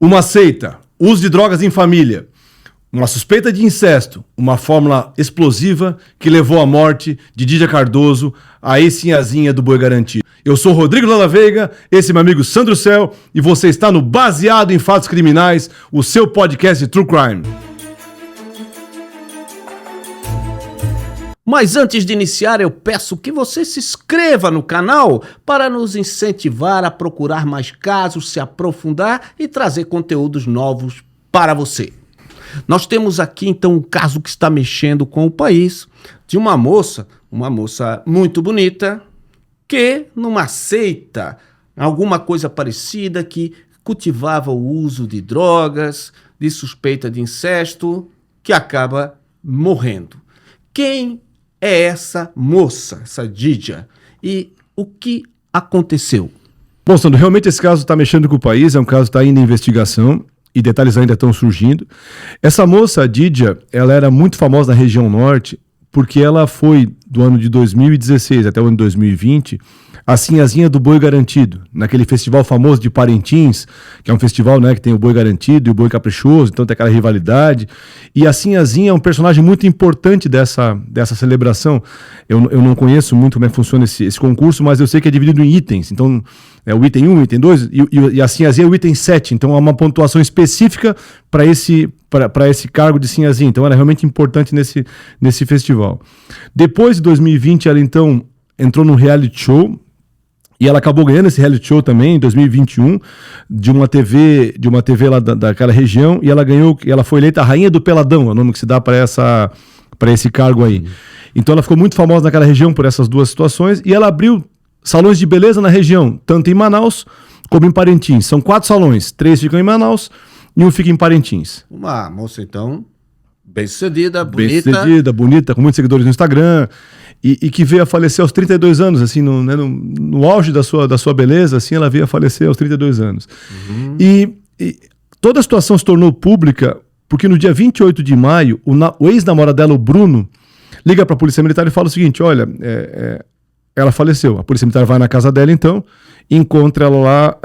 Uma seita, uso de drogas em família, uma suspeita de incesto, uma fórmula explosiva que levou à morte de Dídia Cardoso, a ex-sinhazinha do Boi Garantido. Eu sou Rodrigo Lala Veiga, esse é meu amigo Sandro Cel, e você está no Baseado em Fatos Criminais, o seu podcast de True Crime. Mas antes de iniciar, eu peço que você se inscreva no canal para nos incentivar a procurar mais casos, se aprofundar e trazer conteúdos novos para você. Nós temos aqui então um caso que está mexendo com o país, de uma moça muito bonita, que numa seita, alguma coisa parecida, que cultivava o uso de drogas, de suspeita de incesto, que acaba morrendo. Quem é essa moça, essa Dídia? E o que aconteceu? Bom, Sandro, realmente esse caso está mexendo com o país, é um caso que está ainda em investigação e detalhes ainda estão surgindo. Essa moça, a Dídia, ela era muito famosa na região norte porque ela foi, do ano de 2016 até o ano de 2020, a sinhazinha do Boi Garantido, naquele festival famoso de Parintins, que é um festival, né, que tem o Boi Garantido e o Boi Caprichoso, então tem aquela rivalidade. E a sinhazinha é um personagem muito importante dessa celebração. Eu não conheço muito como é que funciona esse concurso, mas eu sei que é dividido em itens. Então, é o item 1, o item 2, e a sinhazinha é o item 7. Então, há uma pontuação específica para esse cargo de sinhazinha. Então, era realmente importante nesse festival. Depois de 2020, ela então entrou num reality show, e ela acabou ganhando esse reality show também em 2021, de uma TV lá daquela região, e ela foi eleita a Rainha do Peladão, é o nome que se dá para esse cargo aí. Então ela ficou muito famosa naquela região por essas duas situações, e ela abriu salões de beleza na região, tanto em Manaus como em Parintins. São 4 salões, 3 ficam em Manaus e 1 fica em Parintins. Uma moça, então, bem-sucedida, bonita, com muitos seguidores no Instagram, e que veio a falecer aos 32 anos, assim, no auge da sua beleza, assim, ela veio a falecer aos 32 anos. Uhum. E toda a situação se tornou pública porque no dia 28 de maio, o ex-namorado dela, o Bruno, liga para a Polícia Militar e fala o seguinte: olha, ela faleceu. A Polícia Militar vai na casa dela, então, encontra ela lá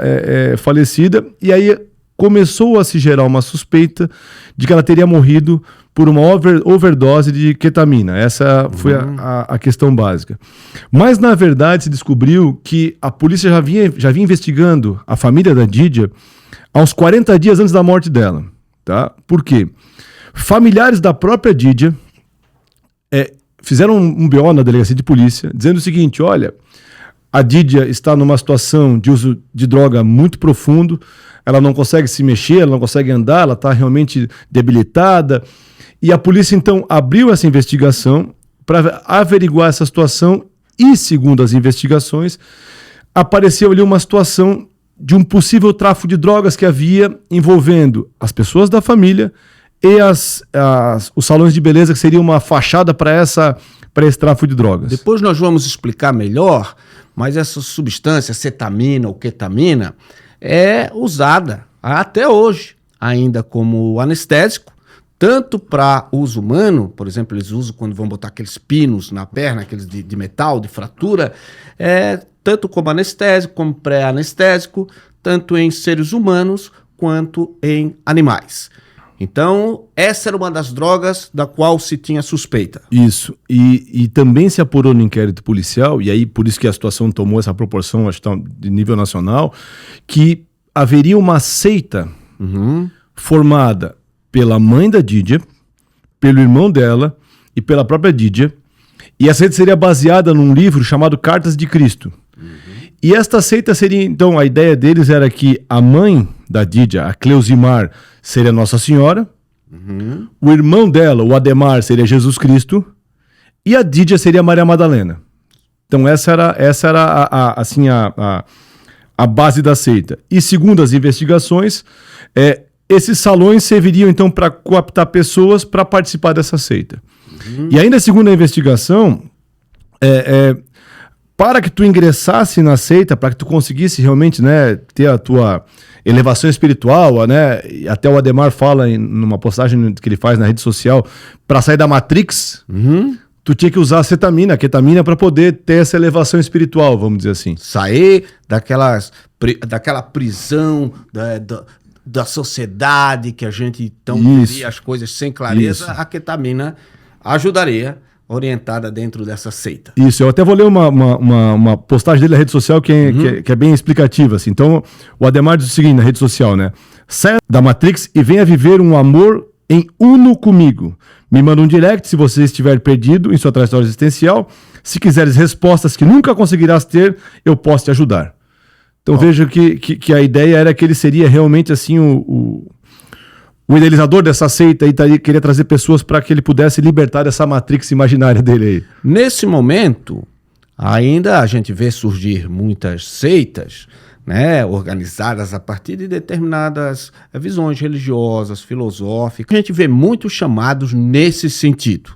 falecida, e aí começou a se gerar uma suspeita de que ela teria morrido por uma overdose de ketamina. Essa foi a questão básica. Mas, na verdade, se descobriu que a polícia já vinha investigando a família da Dídia há uns 40 dias antes da morte dela. Tá? Por quê? Familiares da própria Dídia fizeram um BO na delegacia de polícia, dizendo o seguinte: olha, a Dídia está numa situação de uso de droga muito profundo, ela não consegue se mexer, ela não consegue andar, ela está realmente debilitada. E a polícia, então, abriu essa investigação para averiguar essa situação e, segundo as investigações, apareceu ali uma situação de um possível tráfico de drogas que havia envolvendo as pessoas da família e os salões de beleza, que seria uma fachada para esse tráfico de drogas. Depois nós vamos explicar melhor, mas essa substância, cetamina ou ketamina, é usada até hoje ainda como anestésico, tanto para uso humano, por exemplo, eles usam quando vão botar aqueles pinos na perna, aqueles de metal, de fratura, tanto como anestésico, como pré-anestésico, tanto em seres humanos quanto em animais. Então, essa era uma das drogas da qual se tinha suspeita. Isso. E também se apurou no inquérito policial, e aí por isso que a situação tomou essa proporção, acho que de nível nacional, que haveria uma seita formada pela mãe da Dídia, pelo irmão dela e pela própria Dídia. E essa seita seria baseada num livro chamado Cartas de Cristo. E esta seita seria, então, a ideia deles era que a mãe da Dídia, a Cleusimar, seria Nossa Senhora, o irmão dela, o Ademar, seria Jesus Cristo, e a Dídia seria Maria Madalena. Então essa era a base da seita. E segundo as investigações, esses salões serviriam então para cooptar pessoas para participar dessa seita. E ainda segundo a investigação, para que tu ingressasse na seita, para que tu conseguisse realmente, né, ter a tua elevação espiritual, né, até o Ademar fala numa postagem que ele faz na rede social, para sair da Matrix, tu tinha que usar a ketamina para poder ter essa elevação espiritual, vamos dizer assim. Sair daquela prisão, da sociedade, que a gente então Isso. veria as coisas sem clareza, Isso. a ketamina ajudaria, orientada dentro dessa seita. Isso, eu até vou ler uma postagem dele na rede social que é bem explicativa. Assim. Então, o Ademar diz o seguinte na rede social, né? Saia da Matrix e venha viver um amor em uno comigo. Me manda um direct se você estiver perdido em sua trajetória existencial. Se quiseres respostas que nunca conseguirás ter, eu posso te ajudar. Então veja que a ideia era que ele seria realmente assim o idealizador dessa seita e queria trazer pessoas para que ele pudesse libertar dessa Matrix imaginária dele aí. Nesse momento, ainda a gente vê surgir muitas seitas, né, organizadas a partir de determinadas visões religiosas, filosóficas. A gente vê muitos chamados nesse sentido.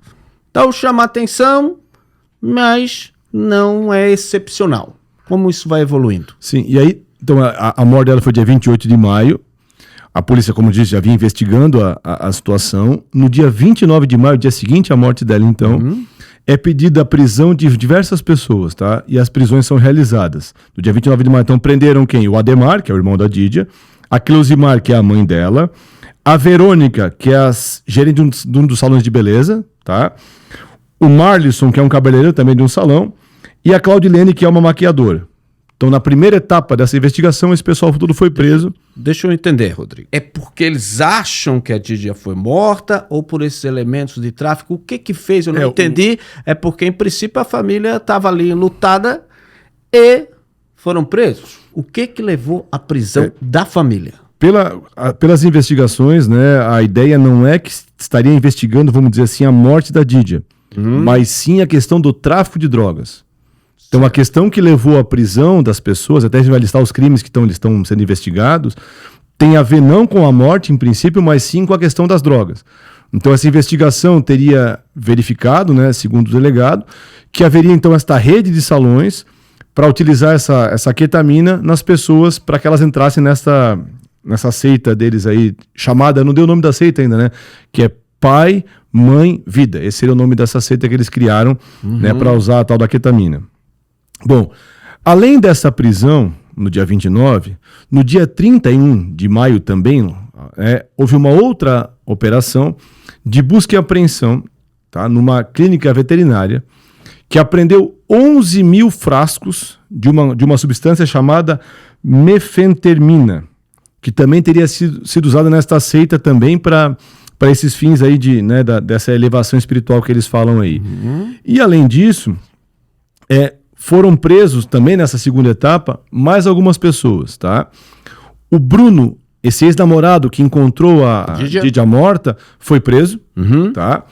Então chama atenção, mas não é excepcional. Como isso vai evoluindo? Sim, e aí, então a morte dela foi dia 28 de maio. A polícia, como disse, já vinha investigando a situação. No dia 29 de maio, dia seguinte à morte dela, então, é pedida a prisão de diversas pessoas, tá? E as prisões são realizadas. No dia 29 de maio, então, prenderam quem? O Ademar, que é o irmão da Dídia, a Cleusimar, que é a mãe dela, a Verônica, que é a gerente de um dos salões de beleza, tá? O Marlisson, que é um cabeleireiro também de um salão, e a Claudilene, que é uma maquiadora. Então, na primeira etapa dessa investigação, esse pessoal tudo foi preso. Deixa eu entender, Rodrigo. É porque eles acham que a Dídia foi morta ou por esses elementos de tráfico? O que fez? Eu não entendi. É porque, em princípio, a família estava ali enlutada e foram presos. O que levou à prisão da família? Pelas investigações, né, a ideia não é que estaria investigando, vamos dizer assim, a morte da Dídia, mas sim a questão do tráfico de drogas. Então, a questão que levou à prisão das pessoas, até a gente vai listar os crimes que estão sendo investigados, tem a ver não com a morte, em princípio, mas sim com a questão das drogas. Então, essa investigação teria verificado, né, segundo o delegado, que haveria, então, esta rede de salões para utilizar essa ketamina nas pessoas para que elas entrassem nessa seita deles aí, chamada, não deu o nome da seita ainda, né, que é Pai, Mãe, Vida. Esse seria o nome dessa seita que eles criaram, né, para usar a tal da ketamina. Bom, além dessa prisão, no dia 29, no dia 31 de maio também, houve uma outra operação de busca e apreensão, tá, numa clínica veterinária que apreendeu 11 mil frascos de uma substância chamada mefentermina, que também teria sido usada nesta seita também para esses fins aí dessa elevação espiritual que eles falam aí. E além disso, foram presos também nessa segunda etapa mais algumas pessoas, tá? O Bruno, esse ex-namorado que encontrou a Dídia morta, foi preso, tá?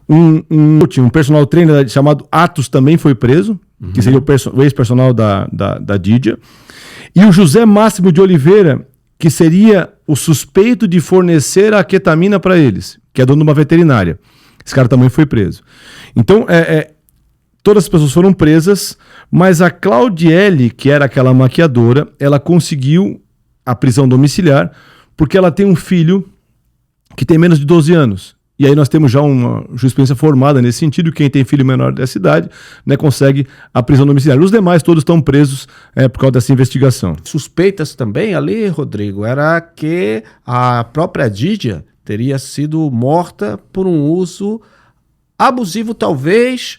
Um personal trainer chamado Atos também foi preso, que seria o ex-personal da Dídia. E o José Máximo de Oliveira, que seria o suspeito de fornecer a ketamina para eles, que é dono de uma veterinária. Esse cara também foi preso. Então, todas as pessoas foram presas, mas a Claudiele, que era aquela maquiadora, ela conseguiu a prisão domiciliar porque ela tem um filho que tem menos de 12 anos. E aí nós temos já uma jurisprudência formada nesse sentido, quem tem filho menor dessa idade, né, consegue a prisão domiciliar. Os demais todos estão presos por causa dessa investigação. Suspeitas também ali, Rodrigo, era que a própria Dídia teria sido morta por um uso abusivo, talvez,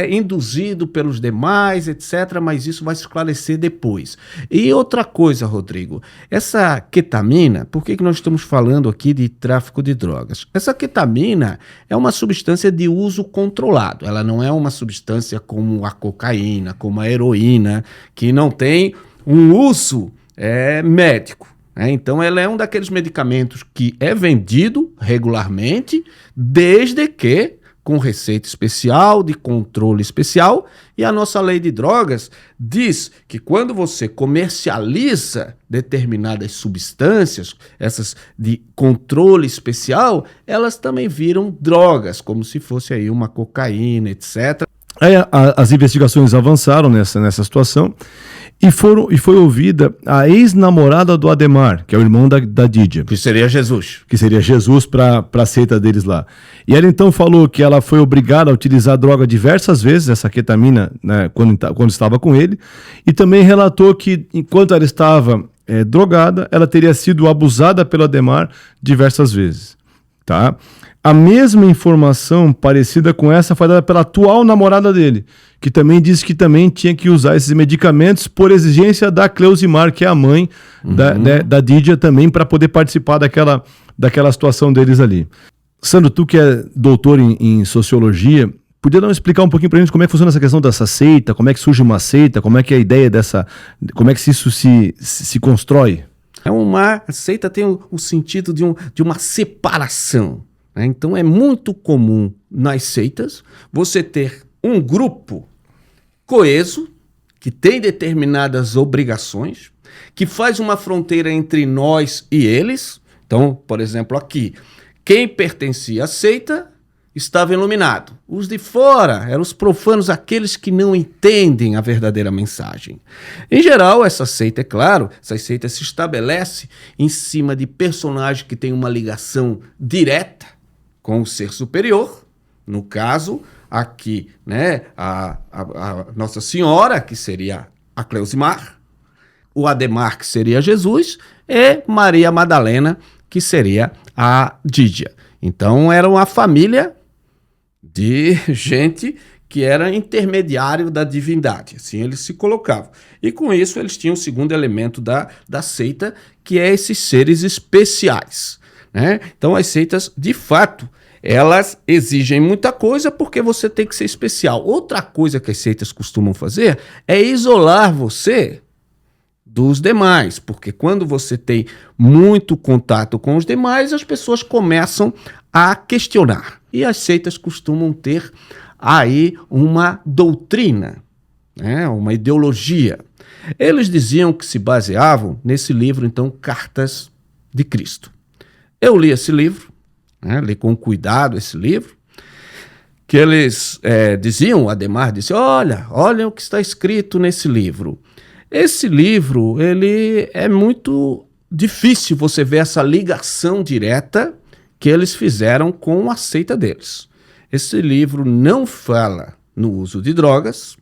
induzido pelos demais, etc., mas isso vai se esclarecer depois. E outra coisa, Rodrigo, essa ketamina, por que nós estamos falando aqui de tráfico de drogas? Essa ketamina é uma substância de uso controlado, ela não é uma substância como a cocaína, como a heroína, que não tem um uso médico. Então, ela é um daqueles medicamentos que é vendido regularmente, desde que com receita especial, de controle especial, e a nossa lei de drogas diz que quando você comercializa determinadas substâncias, essas de controle especial, elas também viram drogas, como se fosse aí uma cocaína, etc. As investigações avançaram nessa situação e foi ouvida a ex-namorada do Ademar, que é o irmão da Dídia. Que seria Jesus. Que seria Jesus para a seita deles lá. E ela então falou que ela foi obrigada a utilizar a droga diversas vezes, essa ketamina, né, quando estava com ele, e também relatou que enquanto ela estava drogada, ela teria sido abusada pelo Adhemar diversas vezes. Tá? A mesma informação parecida com essa foi dada pela atual namorada dele, que também disse que também tinha que usar esses medicamentos por exigência da Cleusimar, que é a mãe da Dídia, também para poder participar daquela situação deles ali. Sandro, tu que é doutor em sociologia, podia explicar um pouquinho para a gente como é que funciona essa questão dessa seita, como é que surge uma seita, como é que é a ideia dessa, como é que isso se constrói? A seita tem o sentido de uma separação, né? Então é muito comum nas seitas você ter um grupo coeso, que tem determinadas obrigações, que faz uma fronteira entre nós e eles. Então, por exemplo, aqui, quem pertencia à seita estava iluminado. Os de fora eram os profanos, aqueles que não entendem a verdadeira mensagem. Em geral, essa seita, é claro, essa seita se estabelece em cima de personagens que têm uma ligação direta com o ser superior. No caso, aqui, né, a Nossa Senhora, que seria a Cleusimar, o Adhemar, que seria Jesus, e Maria Madalena, que seria a Dídia. Então, era uma família de gente que era intermediário da divindade, assim eles se colocavam. E com isso eles tinham o segundo elemento da seita, que é esses seres especiais, né? Então as seitas, de fato, elas exigem muita coisa porque você tem que ser especial. Outra coisa que as seitas costumam fazer é isolar você dos demais, porque quando você tem muito contato com os demais, as pessoas começam a questionar. E as seitas costumam ter aí uma doutrina, né, uma ideologia. Eles diziam que se baseavam nesse livro, então, Cartas de Cristo. Eu li esse livro, né, li com cuidado esse livro, que eles diziam, o Adhemar disse, olha o que está escrito nesse livro. Esse livro, ele é muito difícil você ver essa ligação direta que eles fizeram com a seita deles. Esse livro não fala no uso de drogas.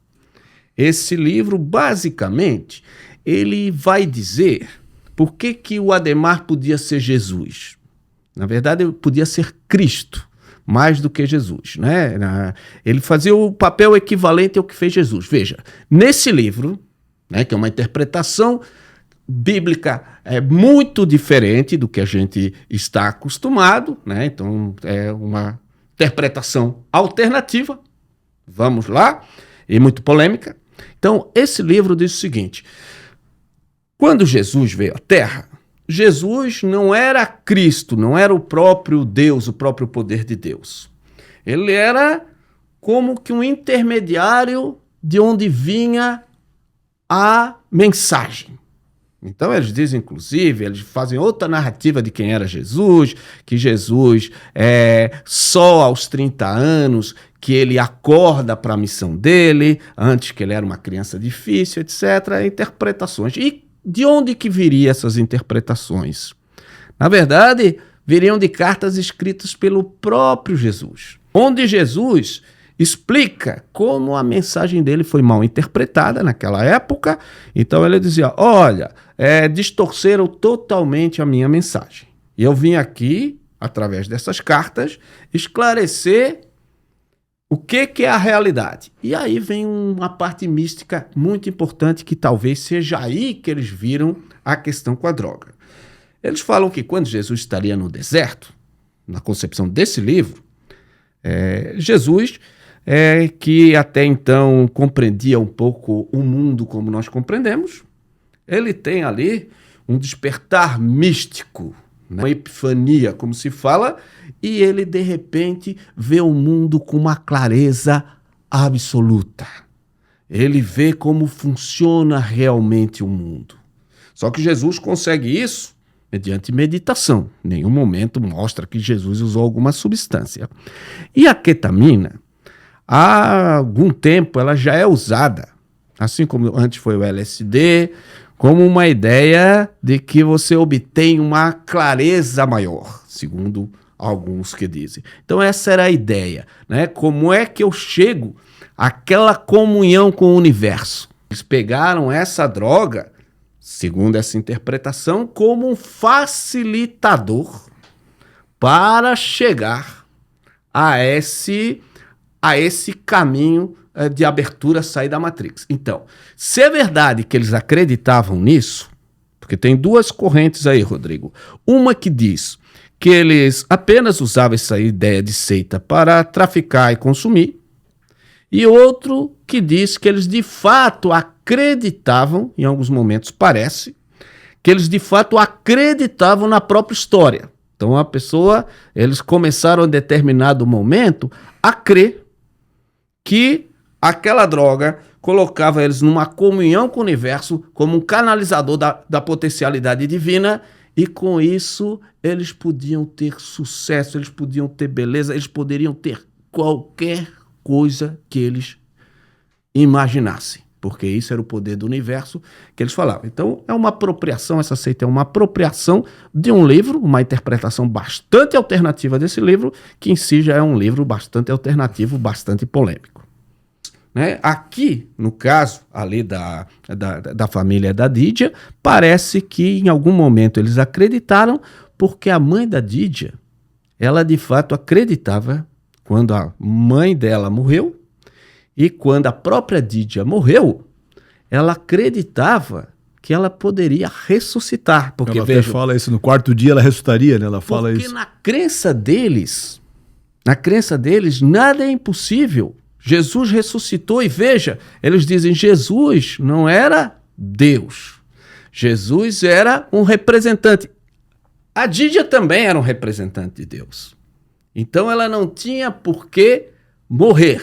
Esse livro, basicamente, ele vai dizer por que o Adhemar podia ser Jesus. Na verdade, ele podia ser Cristo, mais do que Jesus, né? Ele fazia o papel equivalente ao que fez Jesus. Veja, nesse livro, né, que é uma interpretação bíblica muito diferente do que a gente está acostumado, né? Então é uma interpretação alternativa, vamos lá, e muito polêmica. Então esse livro diz o seguinte: quando Jesus veio à Terra, Jesus não era Cristo, não era o próprio Deus, o próprio poder de Deus. Ele era como que um intermediário de onde vinha a mensagem. Então eles dizem, inclusive, eles fazem outra narrativa de quem era Jesus, que Jesus só aos 30 anos que ele acorda para a missão dele, antes que ele era uma criança difícil, etc. Interpretações. E de onde que viriam essas interpretações? Na verdade, viriam de cartas escritas pelo próprio Jesus, onde Jesus explica como a mensagem dele foi mal interpretada naquela época. Então ele dizia, olha, distorceram totalmente a minha mensagem. E eu vim aqui, através dessas cartas, esclarecer o que é a realidade. E aí vem uma parte mística muito importante, que talvez seja aí que eles viram a questão com a droga. Eles falam que quando Jesus estaria no deserto, na concepção desse livro, Jesus, que até então compreendia um pouco o mundo como nós compreendemos, ele tem ali um despertar místico, né? Uma epifania, como se fala, e ele de repente vê o mundo com uma clareza absoluta. Ele vê como funciona realmente o mundo. Só que Jesus consegue isso mediante meditação. Em nenhum momento mostra que Jesus usou alguma substância. E a ketamina, há algum tempo, ela já é usada, assim como antes foi o LSD, como uma ideia de que você obtém uma clareza maior, segundo alguns que dizem. Então essa era a ideia, né? Como é que eu chego àquela comunhão com o universo? Eles pegaram essa droga segundo essa interpretação, como um facilitador para chegar a esse caminho de abertura, sair da Matrix. Então, se é verdade que eles acreditavam nisso, porque tem duas correntes aí, Rodrigo. Uma que diz que eles apenas usavam essa ideia de seita para traficar e consumir, e outro que diz que eles de fato acreditavam, em alguns momentos parece, que eles de fato acreditavam na própria história. Então eles começaram em determinado momento a crer que aquela droga colocava eles numa comunhão com o universo, como um canalizador da potencialidade divina, e com isso eles podiam ter sucesso, eles podiam ter beleza, eles poderiam ter qualquer coisa que eles imaginassem, porque isso era o poder do universo que eles falavam. Então é uma apropriação, essa seita é uma apropriação de um livro, uma interpretação bastante alternativa desse livro, que em si já é um livro bastante alternativo, bastante polêmico. Né? Aqui, no caso ali da família da Dídia, parece que em algum momento eles acreditaram, porque a mãe da Dídia, ela de fato acreditava quando a mãe dela morreu, e quando a própria Dídia morreu, ela acreditava que ela poderia ressuscitar. Porque ela até fala isso, no quarto dia ela ressuscitaria, né? Ela fala isso. Porque na crença deles, nada é impossível. Jesus ressuscitou e veja, eles dizem, Jesus não era Deus. Jesus era um representante. A Dídia também era um representante de Deus. Então ela não tinha por que morrer.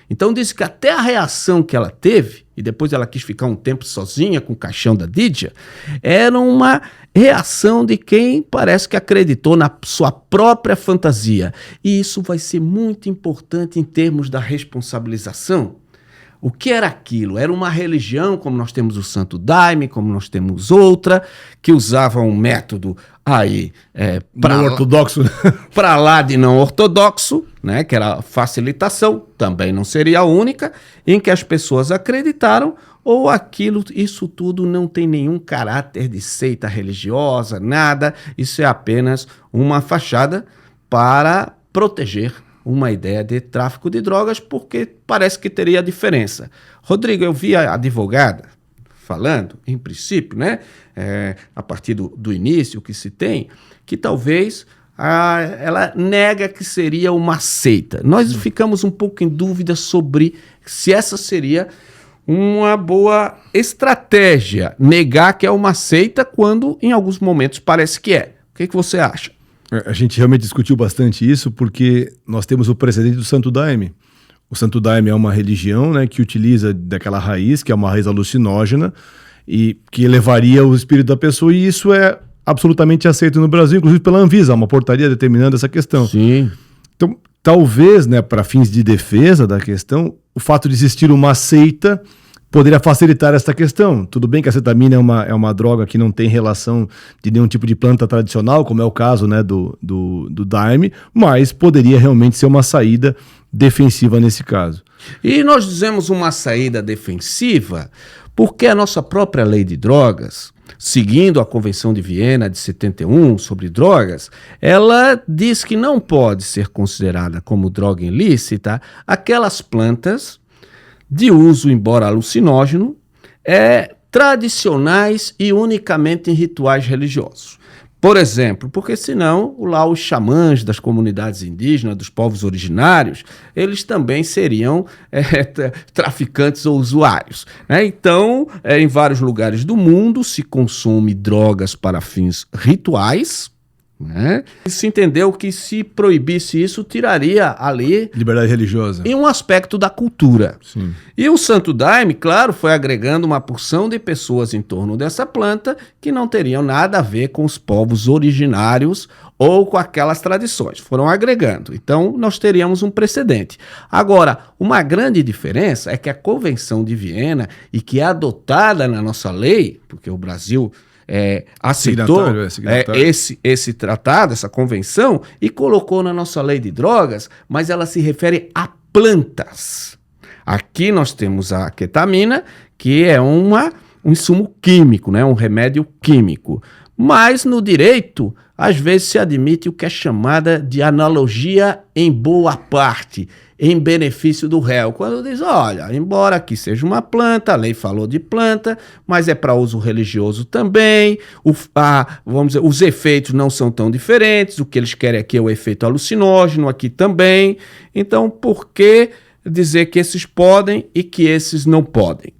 Então diz que até a reação que ela teve, e depois ela quis ficar um tempo sozinha com o caixão da Dídia, era uma reação de quem parece que acreditou na sua própria fantasia. E isso vai ser muito importante em termos da responsabilização. O que era aquilo? Era uma religião, como nós temos o Santo Daime, como nós temos outra, que usava um método aí não ortodoxo, para lá de não ortodoxo, né, que era a facilitação, também não seria a única, em que as pessoas acreditaram, ou isso tudo não tem nenhum caráter de seita religiosa, nada, isso é apenas uma fachada para proteger uma ideia de tráfico de drogas, porque parece que teria diferença. Rodrigo, eu vi a advogada falando, em princípio, né, a partir do início que se tem, que talvez ela nega que seria uma seita. Nós ficamos um pouco em dúvida sobre se essa seria uma boa estratégia, negar que é uma seita quando em alguns momentos parece que é. O que você acha? A gente realmente discutiu bastante isso porque nós temos o precedente do Santo Daime. O Santo Daime é uma religião, né, que utiliza daquela raiz, que é uma raiz alucinógena, e que levaria o espírito da pessoa, e isso é absolutamente aceito no Brasil, inclusive pela Anvisa, uma portaria determinando essa questão. Sim. Então, talvez, né, para fins de defesa da questão, o fato de existir uma seita poderia facilitar essa questão. Tudo bem que a cetamina é uma droga que não tem relação de nenhum tipo de planta tradicional, como é o caso, né, do Daime, mas poderia realmente ser uma saída defensiva nesse caso. E nós dizemos uma saída defensiva porque a nossa própria lei de drogas, seguindo a Convenção de Viena de 71 sobre drogas, ela diz que não pode ser considerada como droga ilícita aquelas plantas de uso, embora alucinógeno, tradicionais e unicamente em rituais religiosos. Por exemplo, porque senão lá os xamãs das comunidades indígenas, dos povos originários, eles também seriam traficantes ou usuários. Né? Então, em vários lugares do mundo se consome drogas para fins rituais, né? E se entendeu que se proibisse isso, tiraria ali liberdade religiosa e um aspecto da cultura. Sim. E o Santo Daime, claro, foi agregando uma porção de pessoas em torno dessa planta que não teriam nada a ver com os povos originários ou com aquelas tradições. Foram agregando. Então, nós teríamos um precedente. Agora, uma grande diferença é que a Convenção de Viena, e que é adotada na nossa lei, porque o Brasil aceitou esse tratado, essa convenção, e colocou na nossa lei de drogas, mas ela se refere a plantas. Aqui nós temos a ketamina, que é uma insumo químico, né? Um remédio químico. Mas no direito, às vezes se admite o que é chamada de analogia em boa parte, em benefício do réu. Quando diz, olha, embora aqui seja uma planta, a lei falou de planta, mas é para uso religioso também, vamos dizer, os efeitos não são tão diferentes, o que eles querem aqui é o efeito alucinógeno, aqui também. Então, por que dizer que esses podem e que esses não podem?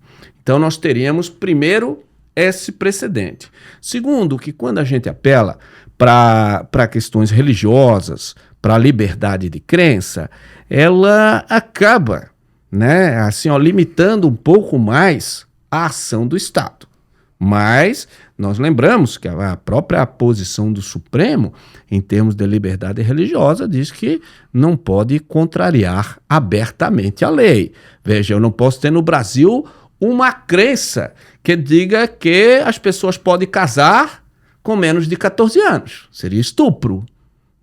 Então, nós teríamos, primeiro, esse precedente. Segundo, que quando a gente apela para questões religiosas, para a liberdade de crença, ela acaba, né, assim, ó, limitando um pouco mais a ação do Estado. Mas nós lembramos que a própria posição do Supremo, em termos de liberdade religiosa, diz que não pode contrariar abertamente a lei. Veja, eu não posso ter no Brasil uma crença que diga que as pessoas podem casar com menos de 14 anos. Seria estupro.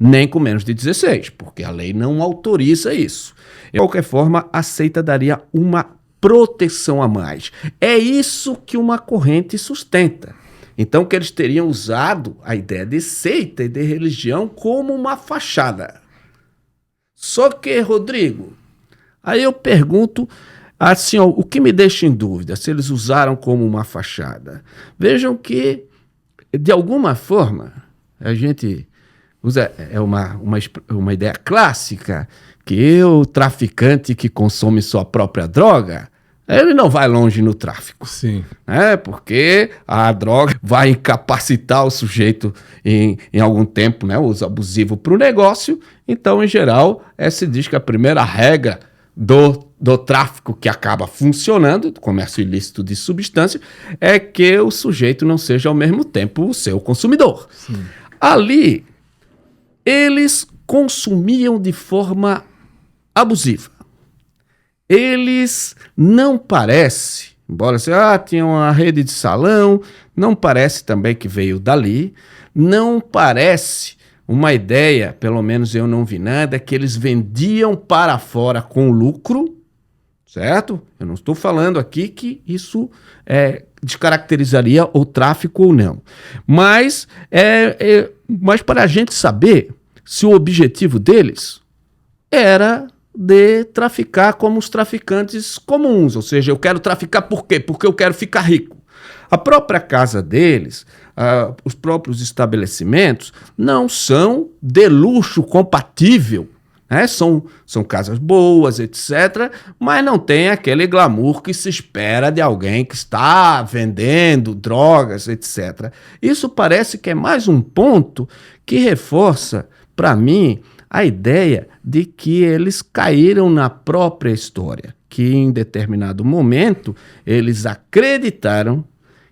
Nem com menos de 16, porque a lei não autoriza isso. De qualquer forma, a seita daria uma proteção a mais. É isso que uma corrente sustenta. Então, que eles teriam usado a ideia de seita e de religião como uma fachada. Só que, Rodrigo, aí eu pergunto assim, ó, o que me deixa em dúvida, se eles usaram como uma fachada. Vejam que, de alguma forma, a gente usa uma ideia clássica, que o traficante que consome sua própria droga, ele não vai longe no tráfico. Sim. Porque a droga vai incapacitar o sujeito em algum tempo, né? Uso abusivo para o negócio. Então, em geral, se diz que a primeira regra do tráfico que acaba funcionando, do comércio ilícito de substância, é que o sujeito não seja ao mesmo tempo o seu consumidor. Sim. Ali, eles consumiam de forma abusiva. Eles não parece, embora tinha uma rede de salão, não parece também que veio dali, não parece uma ideia, pelo menos eu não vi nada, que eles vendiam para fora com lucro, certo? Eu não estou falando aqui que isso descaracterizaria o tráfico ou não. Mas para a gente saber se o objetivo deles era de traficar como os traficantes comuns, ou seja, eu quero traficar por quê? Porque eu quero ficar rico. A própria casa deles, os próprios estabelecimentos, não são de luxo compatível, né? São casas boas, etc., mas não tem aquele glamour que se espera de alguém que está vendendo drogas, etc. Isso parece que é mais um ponto que reforça, para mim, a ideia de que eles caíram na própria história, que em determinado momento eles acreditaram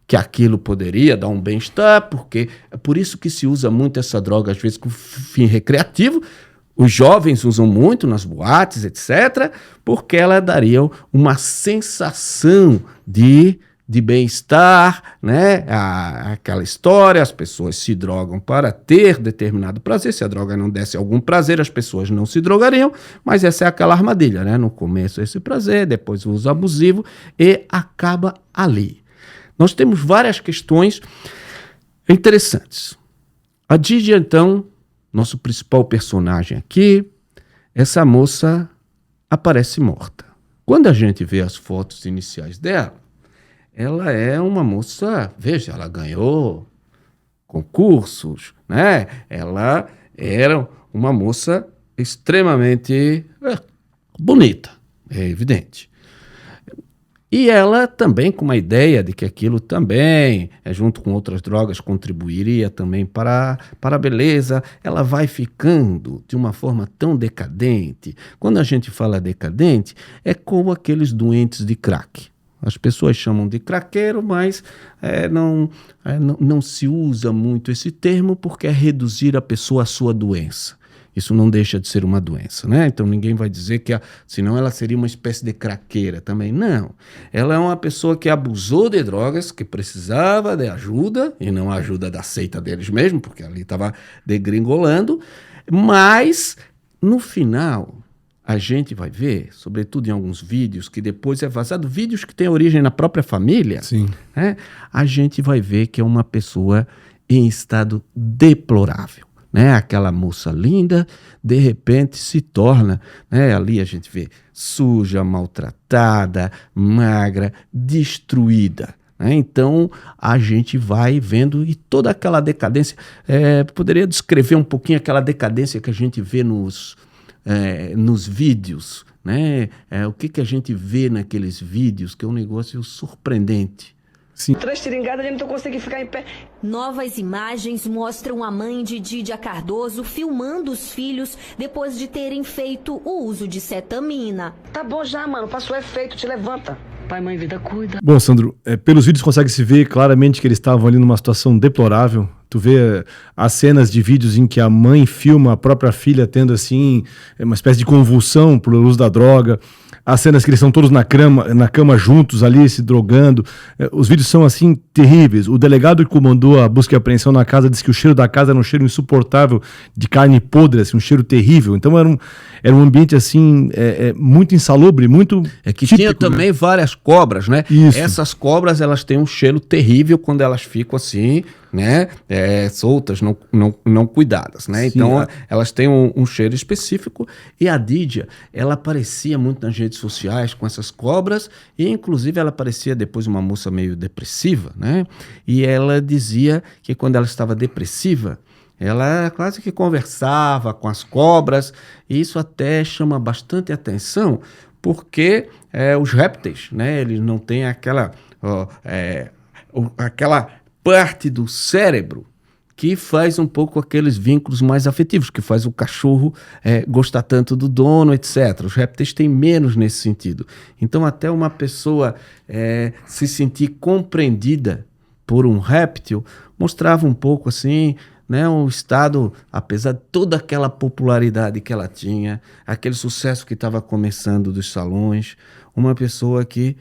que aquilo poderia dar um bem-estar, porque é por isso que se usa muito essa droga, às vezes com fim recreativo. Os jovens usam muito nas boates, etc., porque ela daria uma sensação de bem-estar, né? Aquela história, as pessoas se drogam para ter determinado prazer. Se a droga não desse algum prazer, as pessoas não se drogariam, mas essa é aquela armadilha, né? No começo esse prazer, depois o uso abusivo e acaba ali. Nós temos várias questões interessantes. A Didi, então, nosso principal personagem aqui, essa moça aparece morta. Quando a gente vê as fotos iniciais dela, ela é uma moça, veja, ela ganhou concursos, né? Ela era uma moça extremamente bonita, é evidente. E ela também com uma ideia de que aquilo também, junto com outras drogas, contribuiria também para a beleza. Ela vai ficando de uma forma tão decadente. Quando a gente fala decadente, é como aqueles doentes de crack. As pessoas chamam de craqueiro, mas não se usa muito esse termo porque é reduzir a pessoa à sua doença. Isso não deixa de ser uma doença, né? Então ninguém vai dizer que, senão ela seria uma espécie de craqueira também. Não. Ela é uma pessoa que abusou de drogas, que precisava de ajuda, e não a ajuda da seita deles mesmo, porque ali estava degringolando, mas no final a gente vai ver, sobretudo em alguns vídeos, que depois é vazado, vídeos que têm origem na própria família, né? A gente vai ver que é uma pessoa em estado deplorável. Né? Aquela moça linda, de repente se torna, né? Ali a gente vê suja, maltratada, magra, destruída. Né? Então a gente vai vendo e toda aquela decadência, poderia descrever um pouquinho aquela decadência que a gente vê nos vídeos, né? O que a gente vê naqueles vídeos, que é um negócio surpreendente. Sim. 3 tiringadas, a gente não consegue ficar em pé. Novas imagens mostram a mãe de Dídia Cardoso filmando os filhos depois de terem feito o uso de cetamina. Tá bom já, mano, passou o efeito, te levanta. Pai, mãe, vida, cuida. Bom, Sandro, pelos vídeos consegue se ver claramente que eles estavam ali numa situação deplorável. Tu vê as cenas de vídeos em que a mãe filma a própria filha tendo assim uma espécie de convulsão por uso da droga. As cenas que eles estão todos na cama juntos ali, se drogando. Os vídeos são, assim, terríveis. O delegado que comandou a busca e apreensão na casa disse que o cheiro da casa era um cheiro insuportável de carne podre, assim, um cheiro terrível. Então era um ambiente, assim, muito insalubre, muito que típico, tinha também várias cobras, né? Isso. Essas cobras, elas têm um cheiro terrível quando elas ficam assim, né? Soltas, não cuidadas, né? Sim, então elas têm um cheiro específico. E a Dídia, ela aparecia muito nas redes sociais com essas cobras, e inclusive ela parecia depois uma moça meio depressiva, né? E ela dizia que quando ela estava depressiva, ela quase que conversava com as cobras, e isso até chama bastante atenção, porque os répteis, né? Eles não têm aquela parte do cérebro que faz um pouco aqueles vínculos mais afetivos, que faz o cachorro gostar tanto do dono, etc. Os répteis têm menos nesse sentido. Então, até uma pessoa se sentir compreendida por um réptil mostrava um pouco assim, né, um estado, apesar de toda aquela popularidade que ela tinha, aquele sucesso que estava começando dos salões, uma pessoa que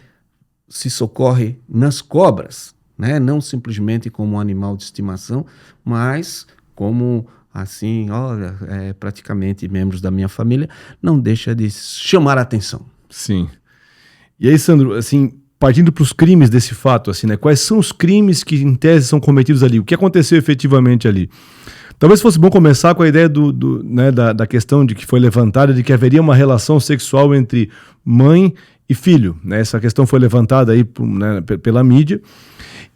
se socorre nas cobras, né? Não simplesmente como um animal de estimação, mas como, assim, olha, praticamente membros da minha família, não deixa de chamar a atenção. Sim. E aí, Sandro, assim, partindo para os crimes desse fato, assim, né? Quais são os crimes que, em tese, são cometidos ali? O que aconteceu efetivamente ali? Talvez fosse bom começar com a ideia né, da questão de que foi levantada de que haveria uma relação sexual entre mãe e filho, né? Essa questão foi levantada aí, né, pela mídia.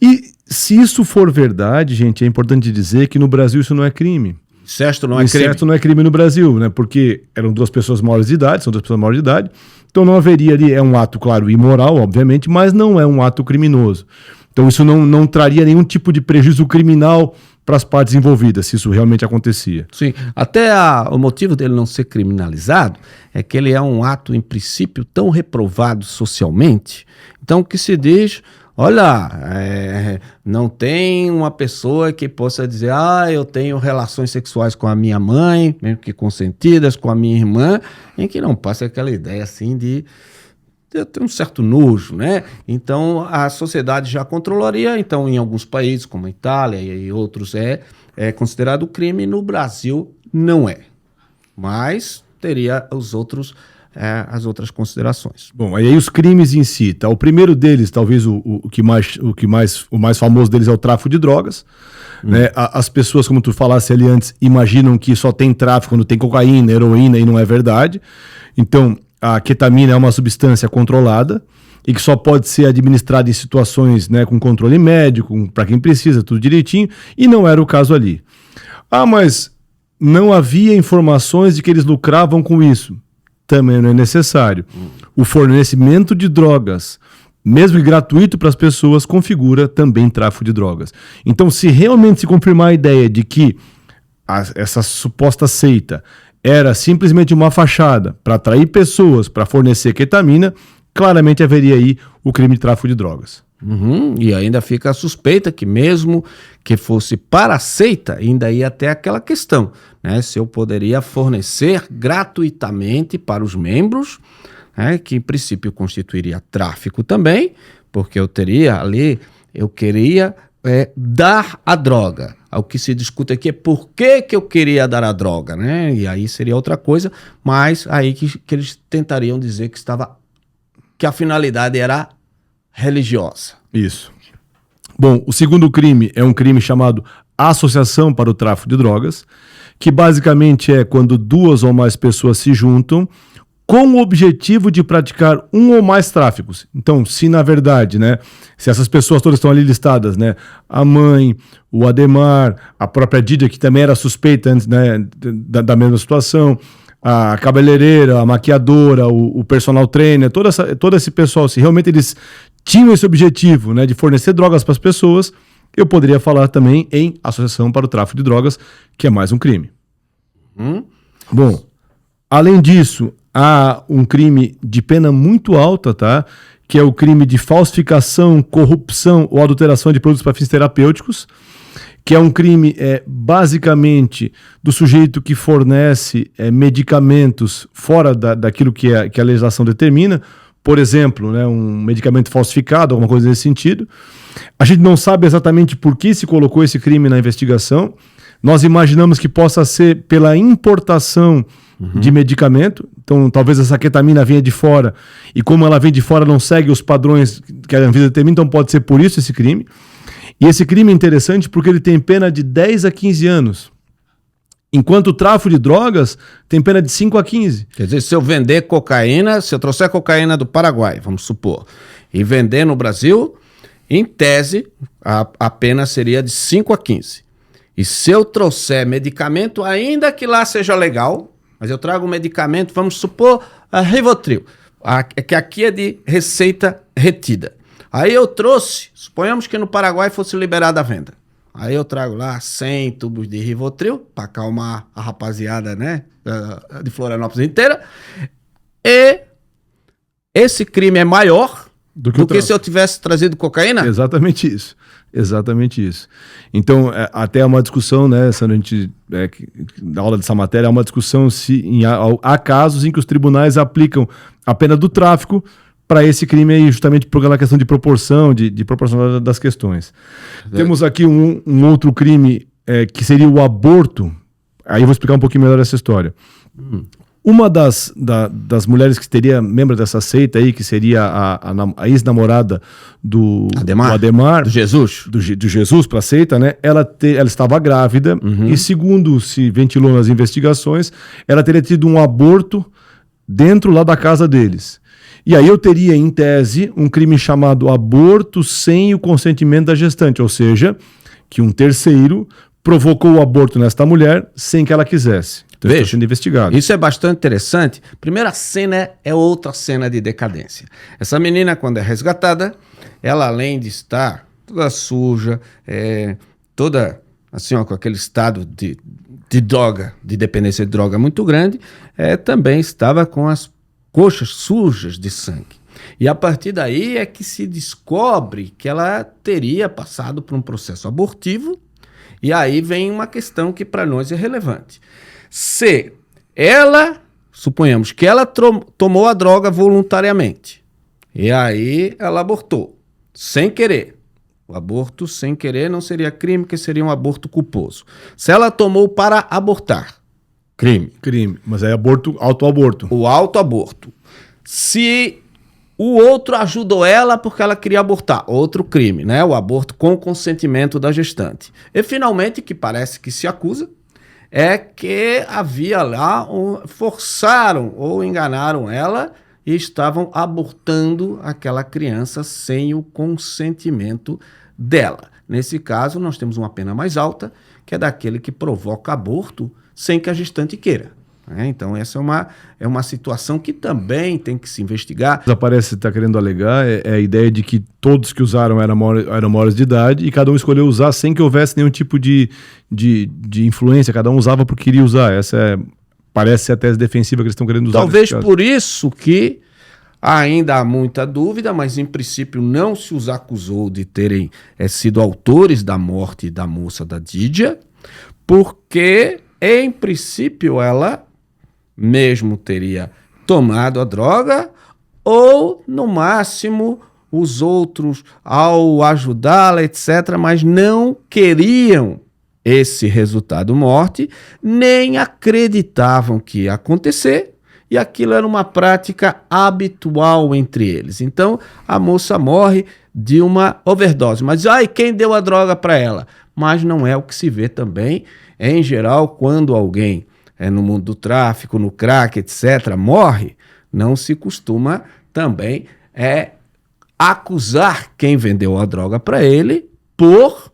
E se isso for verdade, gente, é importante dizer que no Brasil isso não é crime. Incesto não é crime. Incesto não é crime no Brasil, né? Porque eram duas pessoas maiores de idade, são duas pessoas maiores de idade, então não haveria ali, é um ato, claro, imoral, obviamente, mas não é um ato criminoso. Então isso não traria nenhum tipo de prejuízo criminal para as partes envolvidas, se isso realmente acontecia. Sim, até o motivo dele não ser criminalizado é que ele é um ato, em princípio, tão reprovado socialmente. Então o que se diz... Olha, não tem uma pessoa que possa dizer, eu tenho relações sexuais com a minha mãe, mesmo que consentidas, com a minha irmã, em que não passa aquela ideia assim de ter um certo nojo, né? Então a sociedade já controlaria, então em alguns países como a Itália e outros é considerado crime, no Brasil não é, mas teria as outras considerações. Bom, aí os crimes em si, tá? O primeiro deles, talvez o mais famoso deles é o tráfico de drogas. Né? As pessoas, como tu falasse ali antes, imaginam que só tem tráfico quando tem cocaína, heroína, e não é verdade. Então, a ketamina é uma substância controlada e que só pode ser administrada em situações, né, com controle médico, para quem precisa, tudo direitinho, e não era o caso ali. Mas não havia informações de que eles lucravam com isso. Também não é necessário. O fornecimento de drogas, mesmo que gratuito para as pessoas, configura também tráfico de drogas. Então, se realmente se confirmar a ideia de que essa suposta seita era simplesmente uma fachada para atrair pessoas para fornecer ketamina, claramente haveria aí o crime de tráfico de drogas. E ainda fica a suspeita que mesmo que fosse para a seita, ainda ia ter aquela questão, né? Se eu poderia fornecer gratuitamente para os membros, né? Que em princípio constituiria tráfico também, porque eu queria dar a droga. O que se discute aqui é por que eu queria dar a droga, né? E aí seria outra coisa, mas aí que eles tentariam dizer que a finalidade era religiosa. Isso. Bom, o segundo crime é um crime chamado associação para o tráfico de drogas, que basicamente é quando 2 ou mais pessoas se juntam com o objetivo de praticar um ou mais tráficos. Então, se na verdade, né, se essas pessoas todas estão ali listadas, né, a mãe, o Ademar, a própria Dídia, que também era suspeita antes, né, da mesma situação, a cabeleireira, a maquiadora, o personal trainer, todo esse pessoal, se realmente eles tinham esse objetivo, né, de fornecer drogas para as pessoas, eu poderia falar também em associação para o tráfico de drogas, que é mais um crime. Bom, além disso, há um crime de pena muito alta, tá? Que é o crime de falsificação, corrupção ou adulteração de produtos para fins terapêuticos, que é um crime basicamente do sujeito que fornece medicamentos fora daquilo que a legislação determina. Por exemplo, né, um medicamento falsificado, alguma coisa nesse sentido. A gente não sabe exatamente por que se colocou esse crime na investigação. Nós imaginamos que possa ser pela importação de medicamento. Então, talvez essa ketamina venha de fora e como ela vem de fora não segue os padrões que a Anvisa determina, então pode ser por isso esse crime. E esse crime é interessante porque ele tem pena de 10 a 15 anos. Enquanto o tráfico de drogas tem pena de 5 a 15. Quer dizer, se eu vender cocaína, se eu trouxer cocaína do Paraguai, vamos supor, e vender no Brasil, em tese, a pena seria de 5 a 15. E se eu trouxer medicamento, ainda que lá seja legal, mas eu trago um medicamento, vamos supor, a Rivotril, que aqui é de receita retida. Aí eu trouxe, suponhamos que no Paraguai fosse liberada a venda. Aí eu trago lá 100 tubos de Rivotril para acalmar a rapaziada, né, de Florianópolis inteira. E esse crime é maior do que se eu tivesse trazido cocaína? Exatamente isso. Exatamente isso. Então, até uma discussão, né, Sandro, a gente, na aula dessa matéria, há uma discussão se há casos em que os tribunais aplicam a pena do tráfico para esse crime aí, justamente por aquela questão de proporção, de proporcionalidade das questões. Temos aqui um outro crime que seria o aborto. Aí eu vou explicar um pouquinho melhor essa história. Uma das mulheres que teria membro dessa seita aí, que seria a ex-namorada do Ademar, do Jesus, do Jesus para a seita, né? Ela estava grávida e, segundo se ventilou nas investigações, ela teria tido um aborto dentro lá da casa deles. E aí eu teria, em tese, um crime chamado aborto sem o consentimento da gestante, ou seja, que um terceiro provocou o aborto nesta mulher sem que ela quisesse. Então, está sendo investigado. Isso é bastante interessante. Primeira cena é outra cena de decadência. Essa menina, quando é resgatada, ela além de estar toda suja, toda assim, ó, com aquele estado de droga, de dependência de droga muito grande, também estava com as coxas sujas de sangue. E a partir daí é que se descobre que ela teria passado por um processo abortivo, e aí vem uma questão que para nós é relevante. Se ela, suponhamos que ela tomou a droga voluntariamente, e aí ela abortou, sem querer. O aborto sem querer não seria crime, que seria um aborto culposo. Se ela tomou para abortar, crime. Crime, mas é autoaborto. O autoaborto. Se o outro ajudou ela porque ela queria abortar, outro crime, né? O aborto com consentimento da gestante. E finalmente, que parece que se acusa, é que havia lá, forçaram ou enganaram ela e estavam abortando aquela criança sem o consentimento dela. Nesse caso, nós temos uma pena mais alta, que é daquele que provoca aborto sem que a gestante queira. Então, essa é uma situação que também tem que se investigar. Parece que está querendo alegar a ideia de que todos que usaram eram maiores de idade e cada um escolheu usar sem que houvesse nenhum tipo de influência. Cada um usava porque queria usar. Essa parece ser a tese defensiva que eles estão querendo usar. Talvez por isso que ainda há muita dúvida, mas em princípio não se os acusou de terem sido autores da morte da moça da Dídia, porque em princípio ela mesmo teria tomado a droga ou, no máximo, os outros ao ajudá-la, etc., mas não queriam esse resultado morte, nem acreditavam que ia acontecer, e aquilo era uma prática habitual entre eles. Então, a moça morre de uma overdose. Mas, quem deu a droga para ela? Mas não é o que se vê também. Em geral, quando alguém no mundo do tráfico, no crack, etc., morre, não se costuma também acusar quem vendeu a droga para ele por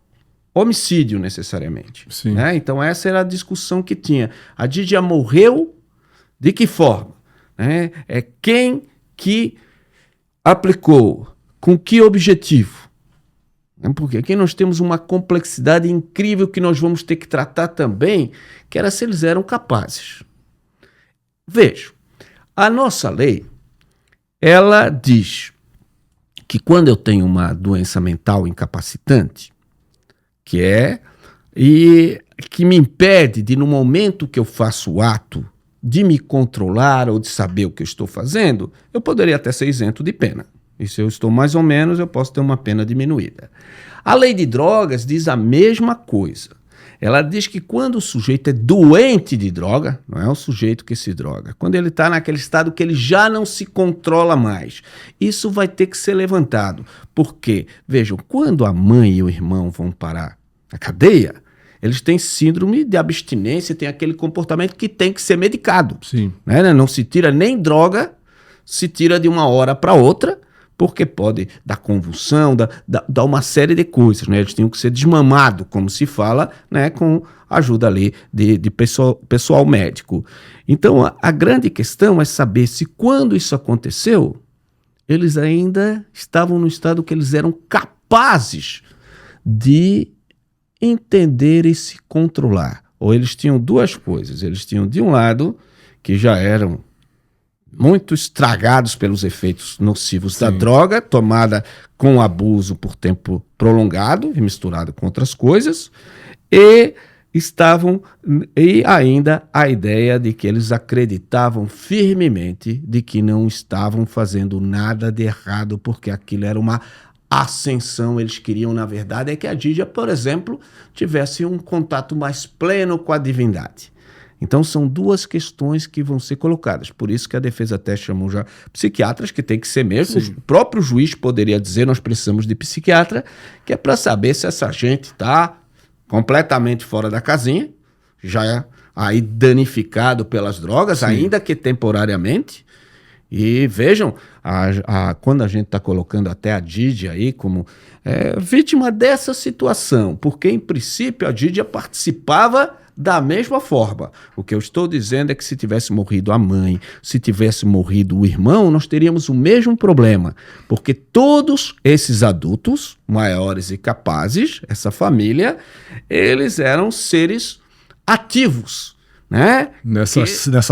homicídio, necessariamente. Sim. Né? Então, essa era a discussão que tinha. A Dídia morreu de que forma? É quem que aplicou, com que objetivo? Porque aqui nós temos uma complexidade incrível que nós vamos ter que tratar também, que era se eles eram capazes. Vejam, a nossa lei, ela diz que quando eu tenho uma doença mental incapacitante, e que me impede de, no momento que eu faço o ato, de me controlar ou de saber o que eu estou fazendo, eu poderia até ser isento de pena. E se eu estou mais ou menos, eu posso ter uma pena diminuída. A lei de drogas diz a mesma coisa. Ela diz que quando o sujeito é doente de droga, não é o sujeito que se droga, quando ele está naquele estado que ele já não se controla mais, isso vai ter que ser levantado. Porque, vejam, quando a mãe e o irmão vão parar na cadeia, eles têm síndrome de abstinência, tem aquele comportamento que tem que ser medicado. Sim. Né? Não se tira nem droga, se tira de uma hora para outra, porque pode dar convulsão, dar uma série de coisas. Né? Eles tinham que ser desmamados, como se fala, né? Com ajuda ali de pessoal médico. Então, a grande questão é saber se quando isso aconteceu, eles ainda estavam no estado que eles eram capazes de entender e se controlar. Ou eles tinham duas coisas. Eles tinham, de um lado, que já eram muito estragados pelos efeitos nocivos da droga, tomada com abuso por tempo prolongado e misturada com outras coisas, e ainda a ideia de que eles acreditavam firmemente de que não estavam fazendo nada de errado, porque aquilo era uma ascensão. Eles queriam, na verdade, que a Dídia, por exemplo, tivesse um contato mais pleno com a divindade. Então, são duas questões que vão ser colocadas. Por isso que a defesa até chamou já psiquiatras, que tem que ser mesmo. Sim. O próprio juiz poderia dizer, nós precisamos de psiquiatra, que é para saber se essa gente está completamente fora da casinha, já é aí danificado pelas drogas, sim, ainda que temporariamente. E vejam, quando a gente está colocando até a Dídia aí como vítima dessa situação, porque em princípio a Dídia participava da mesma forma. O que eu estou dizendo é que se tivesse morrido a mãe, se tivesse morrido o irmão, nós teríamos o mesmo problema, porque todos esses adultos maiores e capazes, essa família, eles eram seres ativos, né? Nessa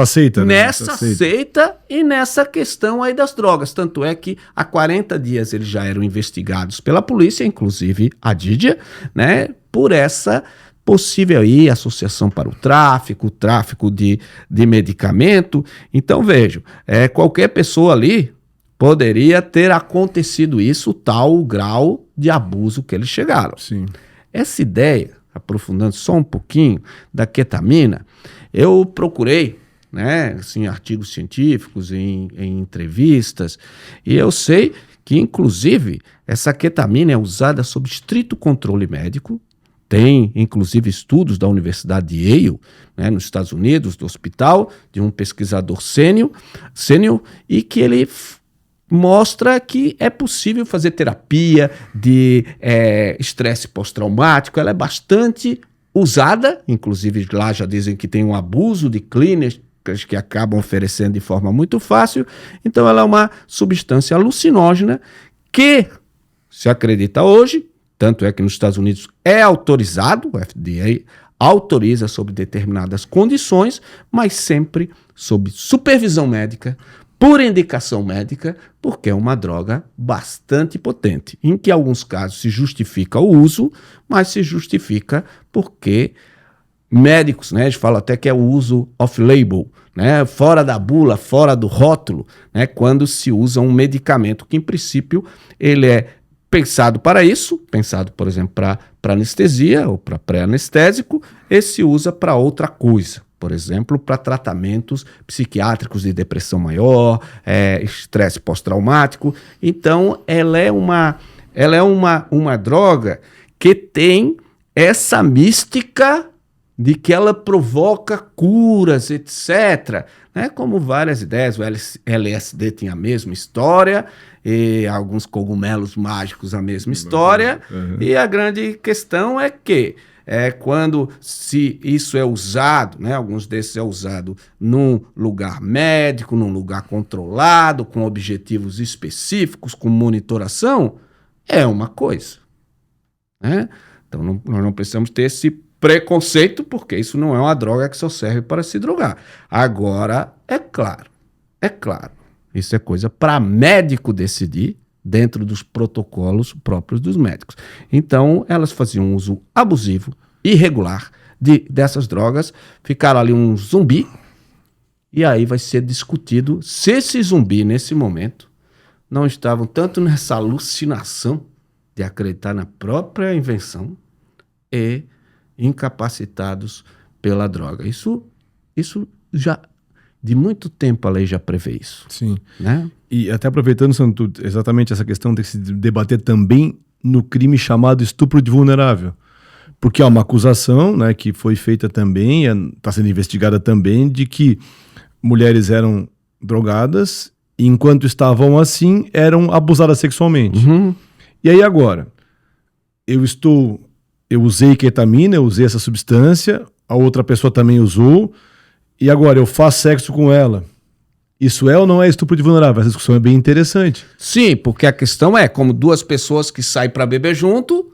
seita. Né? Nessa seita e nessa questão aí das drogas. Tanto é que há 40 dias eles já eram investigados pela polícia, inclusive a Dídia, né? Por essa possível aí associação para o tráfico de medicamento. Então vejam, qualquer pessoa ali poderia ter acontecido isso, tal o grau de abuso que eles chegaram. Sim. Essa ideia, aprofundando só um pouquinho, da ketamina, eu procurei, né, assim, artigos científicos, em entrevistas, e eu sei que, inclusive, essa ketamina é usada sob estrito controle médico. Tem, inclusive, estudos da Universidade de Yale, né, nos Estados Unidos, do hospital, de um pesquisador sênior, e que ele mostra que é possível fazer terapia de estresse pós-traumático. Ela é bastante usada, inclusive lá já dizem que tem um abuso de clínicas que acabam oferecendo de forma muito fácil. Então ela é uma substância alucinógena que se acredita hoje, tanto é que nos Estados Unidos é autorizado, o FDA autoriza sob determinadas condições, mas sempre sob supervisão médica, por indicação médica, porque é uma droga bastante potente, em que em alguns casos se justifica o uso, mas se justifica porque médicos, né? Eles falam até que é o uso off-label, né? Fora da bula, fora do rótulo, né? Quando se usa um medicamento que, em princípio, ele é pensado para isso, pensado, por exemplo, para anestesia ou para pré-anestésico, e se usa para outra coisa. Por exemplo, para tratamentos psiquiátricos de depressão maior, estresse pós-traumático. Então, ela é uma droga que tem essa mística de que ela provoca curas, etc. Né? Como várias ideias, o LSD tinha a mesma história, e alguns cogumelos mágicos a mesma história, e a grande questão é que quando se isso é usado, né, alguns desses é usado num lugar médico, num lugar controlado, com objetivos específicos, com monitoração, é uma coisa. Né? Então nós não precisamos ter esse preconceito, porque isso não é uma droga que só serve para se drogar. Agora, é claro, isso é coisa para médico decidir dentro dos protocolos próprios dos médicos. Então, elas faziam um uso abusivo, irregular dessas drogas, ficaram ali um zumbi, e aí vai ser discutido se esse zumbi, nesse momento, não estavam tanto nessa alucinação de acreditar na própria invenção e incapacitados pela droga. Isso já, de muito tempo a lei já prevê isso. Sim. Né? E até aproveitando, Santo, exatamente essa questão tem que se debater também no crime chamado estupro de vulnerável. Porque há uma acusação, né, que foi feita também, está sendo investigada também, de que mulheres eram drogadas e, enquanto estavam assim, eram abusadas sexualmente. Uhum. E aí agora, eu usei ketamina, eu usei essa substância, a outra pessoa também usou, e agora eu faço sexo com ela. Isso é ou não é estupro de vulnerável? Essa discussão é bem interessante. Sim, porque a questão é como duas pessoas que saem para beber junto,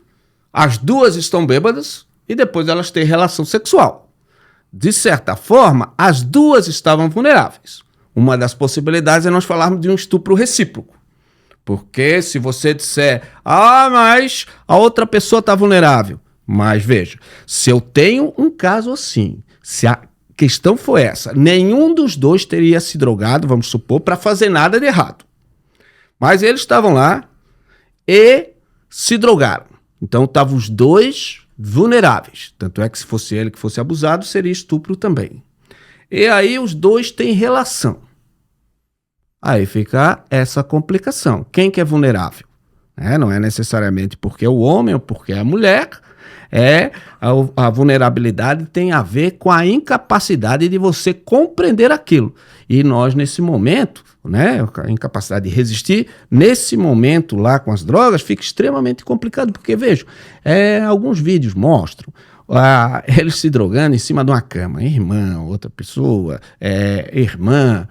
as duas estão bêbadas e depois elas têm relação sexual. De certa forma, as duas estavam vulneráveis. Uma das possibilidades é nós falarmos de um estupro recíproco. Porque se você disser, mas a outra pessoa está vulnerável. Mas veja, se eu tenho um caso assim, se a questão foi essa, nenhum dos dois teria se drogado, vamos supor, para fazer nada de errado. Mas eles estavam lá e se drogaram. Então estavam os dois vulneráveis. Tanto é que se fosse ele que fosse abusado, seria estupro também. E aí os dois têm relação. Aí fica essa complicação. Quem que é vulnerável? Não é necessariamente porque é o homem ou porque é a mulher. A vulnerabilidade tem a ver com a incapacidade de você compreender aquilo. E nós, nesse momento, né, a incapacidade de resistir, nesse momento lá com as drogas, fica extremamente complicado. Porque, veja, alguns vídeos mostram eles se drogando em cima de uma cama. Irmã, outra pessoa, irmã...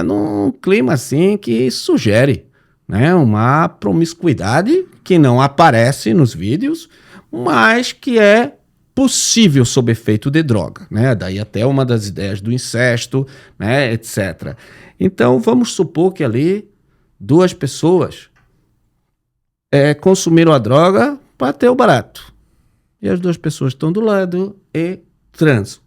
num clima assim que sugere, né, uma promiscuidade que não aparece nos vídeos, mas que é possível sob efeito de droga, né? Daí até uma das ideias do incesto, né, etc. Então vamos supor que ali duas pessoas consumiram a droga para ter o barato. E as duas pessoas estão do lado e transam.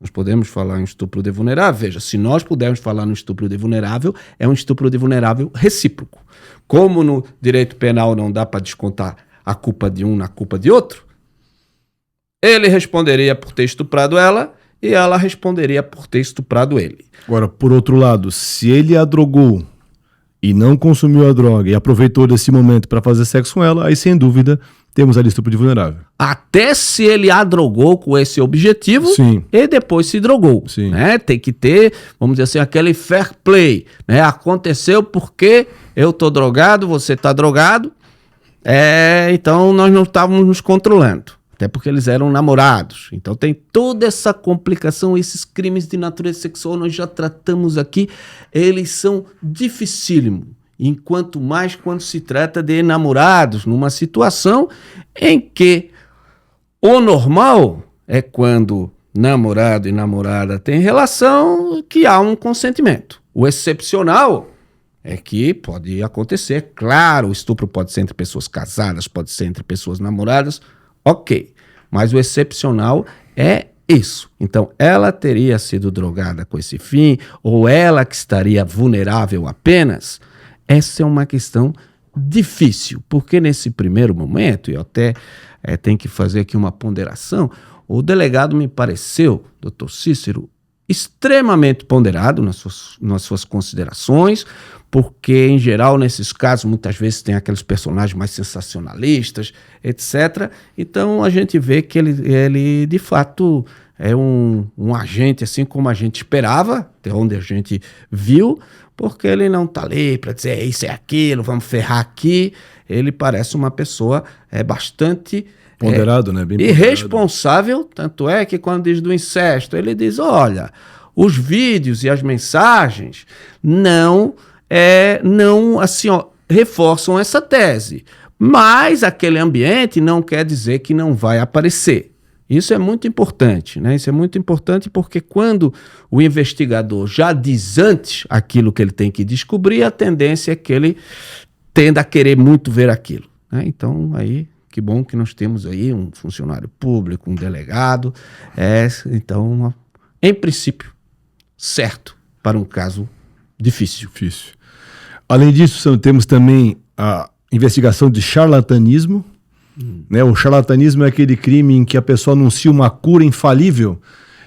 Nós podemos falar em estupro de vulnerável. Veja, se nós pudermos falar no estupro de vulnerável, é um estupro de vulnerável recíproco. Como no direito penal não dá para descontar a culpa de um na culpa de outro, ele responderia por ter estuprado ela e ela responderia por ter estuprado ele. Agora, por outro lado, se ele a drogou e não consumiu a droga e aproveitou desse momento para fazer sexo com ela, aí sem dúvida temos ali estupro de vulnerável. Até se ele a drogou com esse objetivo, sim, e depois se drogou. Sim. Né? Tem que ter, vamos dizer assim, aquele fair play. Né? Aconteceu porque eu tô drogado, você tá drogado, então nós não estávamos nos controlando. Até porque eles eram namorados. Então tem toda essa complicação, esses crimes de natureza sexual nós já tratamos aqui, eles são dificílimos. Enquanto mais quando se trata de namorados, numa situação em que o normal é quando namorado e namorada têm relação que há um consentimento. O excepcional é que pode acontecer, claro, o estupro pode ser entre pessoas casadas, pode ser entre pessoas namoradas, ok. Mas o excepcional é isso. Então, ela teria sido drogada com esse fim, ou ela que estaria vulnerável apenas? Essa é uma questão difícil, porque nesse primeiro momento, e eu até tenho que fazer aqui uma ponderação, o delegado me pareceu, doutor Cícero, extremamente ponderado nas suas considerações, porque, em geral, nesses casos, muitas vezes tem aqueles personagens mais sensacionalistas, etc. Então, a gente vê que ele de fato, é um agente, assim como a gente esperava, até onde a gente viu, porque ele não está ali para dizer isso é aquilo, vamos ferrar aqui. Ele parece uma pessoa bastante... Ponderado, né? Bem irresponsável, tanto é que quando diz do incesto, ele diz, olha, os vídeos e as mensagens não assim, ó, reforçam essa tese, mas aquele ambiente não quer dizer que não vai aparecer. Isso é muito importante, né? Isso é muito importante porque quando o investigador já diz antes aquilo que ele tem que descobrir, a tendência é que ele tenda a querer muito ver aquilo, né? Então, aí... Que bom que nós temos aí um funcionário público, um delegado. Então, em princípio, certo para um caso difícil. Além disso, temos também a investigação de charlatanismo. Né? O charlatanismo é aquele crime em que a pessoa anuncia uma cura infalível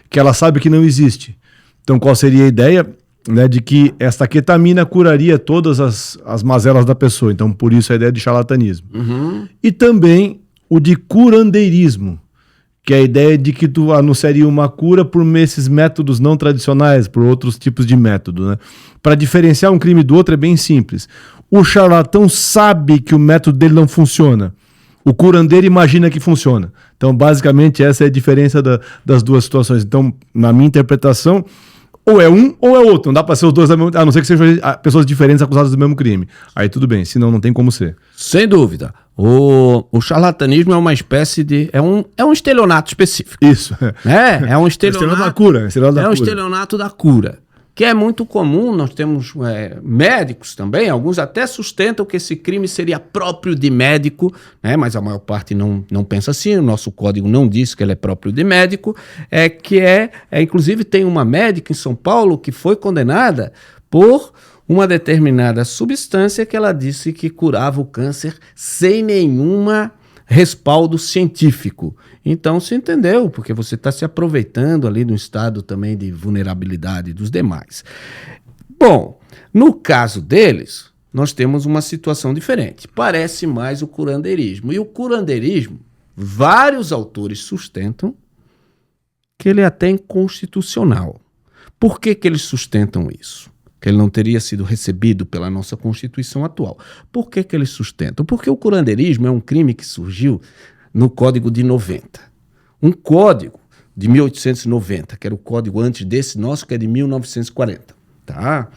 que ela sabe que não existe. Então, qual seria a ideia? Né, de que esta ketamina curaria todas as mazelas da pessoa. Então, por isso a ideia de charlatanismo. E também o de curandeirismo, que é a ideia de que tu anunciaria uma cura por esses métodos não tradicionais, por outros tipos de método. Né? Para diferenciar um crime do outro é bem simples. O charlatão sabe que o método dele não funciona. O curandeiro imagina que funciona. Então, basicamente, essa é a diferença das duas situações. Então, na minha interpretação... Ou é um ou é outro, não dá para ser os dois, a não ser que sejam pessoas diferentes acusadas do mesmo crime. Aí tudo bem, senão não tem como ser. Sem dúvida. O charlatanismo é uma espécie de... É um estelionato específico. Isso. É um estelionato da cura. Estelionato da cura. Que é muito comum, nós temos médicos também, alguns até sustentam que esse crime seria próprio de médico, né? Mas a maior parte não pensa assim, o nosso código não diz que ele é próprio de médico, inclusive tem uma médica em São Paulo que foi condenada por uma determinada substância que ela disse que curava o câncer sem nenhuma respaldo científico. Então se entendeu, porque você está se aproveitando ali do estado também de vulnerabilidade dos demais. Bom, no caso deles, nós temos uma situação diferente. Parece mais o curandeirismo. E o curandeirismo, vários autores sustentam que ele é até inconstitucional. Por que eles sustentam isso? Que ele não teria sido recebido pela nossa Constituição atual. Por que eles sustentam? Porque o curandeirismo é um crime que surgiu no Código de 90. Um código de 1890, que era o código antes desse nosso, que é de 1940. Tá?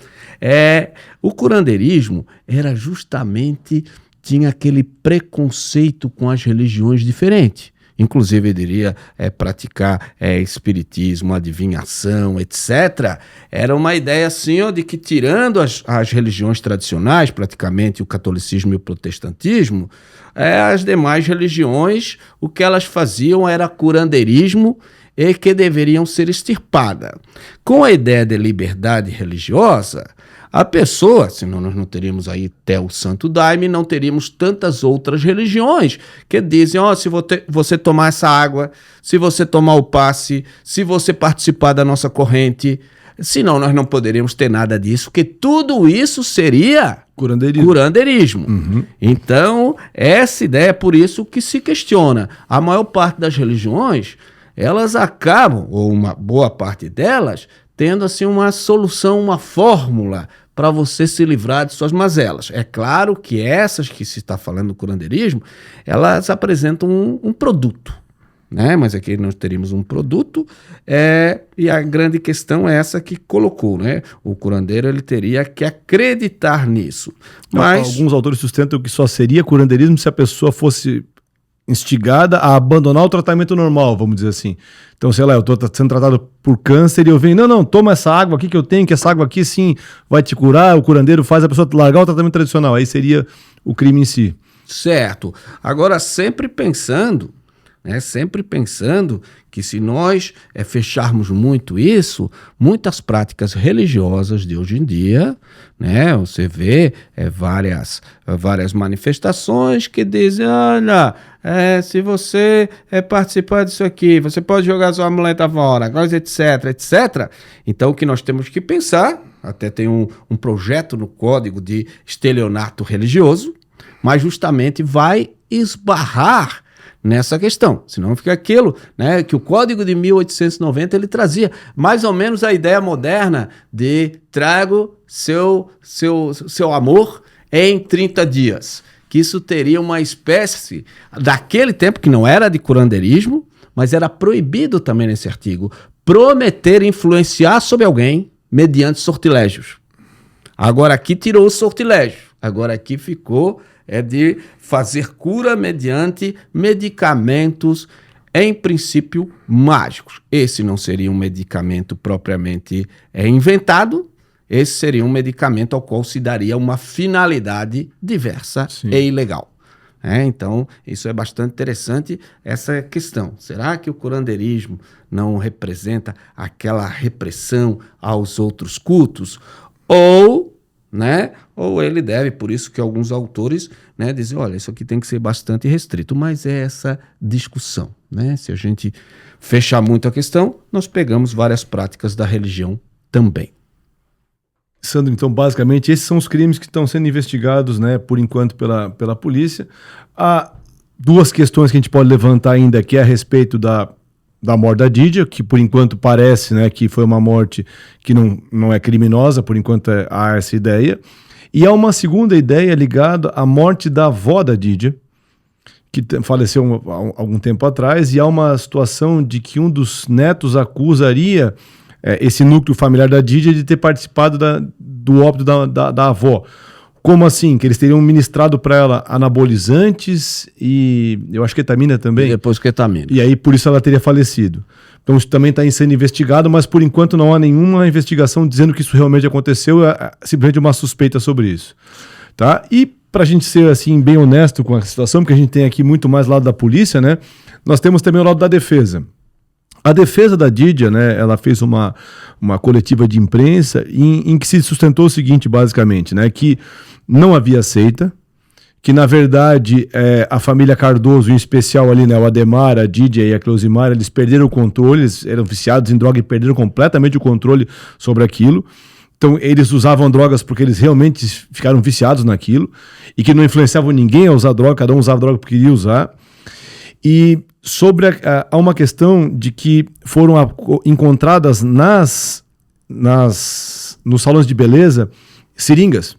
O curandeirismo era justamente, tinha aquele preconceito com as religiões diferentes. Inclusive, eu diria, praticar espiritismo, adivinhação, etc. Era uma ideia assim, de que tirando as religiões tradicionais, praticamente o catolicismo e o protestantismo, as demais religiões, o que elas faziam era curandeirismo e que deveriam ser extirpadas. Com a ideia de liberdade religiosa, a pessoa, senão nós não teríamos aí até o Santo Daime, não teríamos tantas outras religiões que dizem, se você tomar essa água, se você tomar o passe, se você participar da nossa corrente, senão nós não poderíamos ter nada disso, porque tudo isso seria curandeirismo. Então, essa ideia é por isso que se questiona. A maior parte das religiões, elas acabam, ou uma boa parte delas, tendo assim uma solução, uma fórmula para você se livrar de suas mazelas. É claro que essas que se está falando do curandeirismo, elas apresentam um produto, né? Mas aqui nós teríamos um produto e a grande questão é essa que colocou, né? O curandeiro ele teria que acreditar nisso. Mas alguns autores sustentam que só seria curandeirismo se a pessoa fosse instigada a abandonar o tratamento normal, vamos dizer assim. Então, sei lá, eu estou sendo tratado por câncer e eu venho, não, toma essa água aqui que eu tenho, que essa água aqui sim vai te curar, o curandeiro faz a pessoa largar o tratamento tradicional, aí seria o crime em si. Certo. Agora, sempre pensando né? Sempre pensando que se nós fecharmos muito isso, muitas práticas religiosas de hoje em dia, né? Você vê várias manifestações que dizem, olha, se você participar disso aqui, você pode jogar sua muleta fora, coisa, etc, etc. Então o que nós temos que pensar, até tem um projeto no Código de Estelionato Religioso, mas justamente vai esbarrar nessa questão, senão fica aquilo, né, que o Código de 1890 ele trazia mais ou menos a ideia moderna de trago seu amor em 30 dias, que isso teria uma espécie, daquele tempo que não era de curandeirismo, mas era proibido também nesse artigo, prometer influenciar sobre alguém mediante sortilégios. Agora aqui tirou o sortilégio, agora aqui ficou de fazer cura mediante medicamentos, em princípio, mágicos. Esse não seria um medicamento propriamente inventado, esse seria um medicamento ao qual se daria uma finalidade diversa Sim. e ilegal. Então, isso é bastante interessante, essa questão. Será que o curandeirismo não representa aquela repressão aos outros cultos? Ou ele deve, por isso que alguns autores dizem, olha, isso aqui tem que ser bastante restrito, mas é essa discussão. Se a gente fechar muito a questão, nós pegamos várias práticas da religião também. Sandro, então, basicamente, esses são os crimes que estão sendo investigados, por enquanto, pela polícia. Há duas questões que a gente pode levantar ainda, que é a respeito da morte da Didia, que por enquanto parece que foi uma morte que não é criminosa, por enquanto há essa ideia. E há uma segunda ideia ligada à morte da avó da Didia, que faleceu há algum tempo atrás, e há uma situação de que um dos netos acusaria esse núcleo familiar da Didia de ter participado do óbito da avó. Como assim? Que eles teriam ministrado para ela anabolizantes e eu acho que ketamina também. E depois ketamina. E aí por isso ela teria falecido. Então isso também está sendo investigado, mas por enquanto não há nenhuma investigação dizendo que isso realmente aconteceu, é simplesmente uma suspeita sobre isso. Tá? E para a gente ser assim bem honesto com a situação, porque a gente tem aqui muito mais lado da polícia, nós temos também o lado da defesa. A defesa da Didia, ela fez uma coletiva de imprensa em que se sustentou o seguinte, basicamente, que não havia seita, que na verdade a família Cardoso, em especial ali, o Ademar, a Didia e a Cleusimar, eles perderam o controle, eles eram viciados em droga e perderam completamente o controle sobre aquilo. Então eles usavam drogas porque eles realmente ficaram viciados naquilo e que não influenciavam ninguém a usar droga, cada um usava droga porque queria usar. E há uma questão de que foram encontradas nos salões de beleza seringas,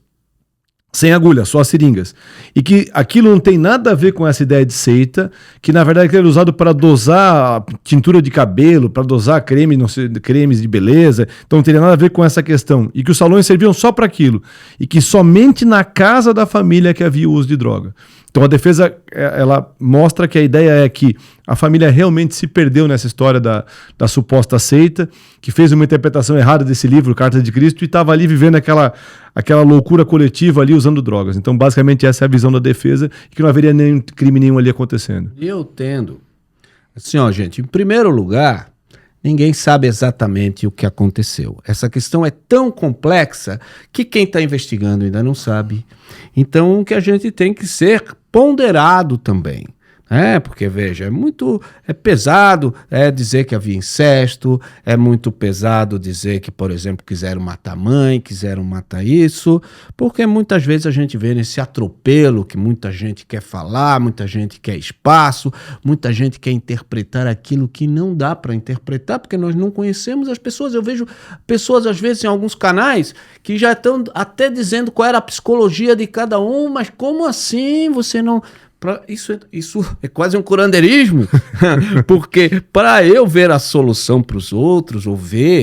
sem agulha, só seringas. E que aquilo não tem nada a ver com essa ideia de seita, que na verdade era usado para dosar tintura de cabelo, para dosar cremes de beleza, então não teria nada a ver com essa questão. E que os salões serviam só para aquilo. E que somente na casa da família que havia o uso de droga. Então a defesa, ela mostra que a ideia é que a família realmente se perdeu nessa história da suposta seita, que fez uma interpretação errada desse livro, Carta de Cristo, e estava ali vivendo aquela loucura coletiva ali usando drogas. Então basicamente essa é a visão da defesa, e que não haveria nenhum crime nenhum ali acontecendo. Eu tendo. Assim, gente, em primeiro lugar, ninguém sabe exatamente o que aconteceu. Essa questão é tão complexa que quem está investigando ainda não sabe. Então, o que a gente tem que ser ponderado também. Porque, veja, é pesado dizer que havia incesto, é muito pesado dizer que, por exemplo, quiseram matar a mãe, quiseram matar isso, porque muitas vezes a gente vê nesse atropelo que muita gente quer falar, muita gente quer espaço, muita gente quer interpretar aquilo que não dá para interpretar, porque nós não conhecemos as pessoas. Eu vejo pessoas, às vezes, em alguns canais, que já estão até dizendo qual era a psicologia de cada um, mas como assim você não... Isso é quase um curandeirismo, porque para eu ver a solução para os outros, ou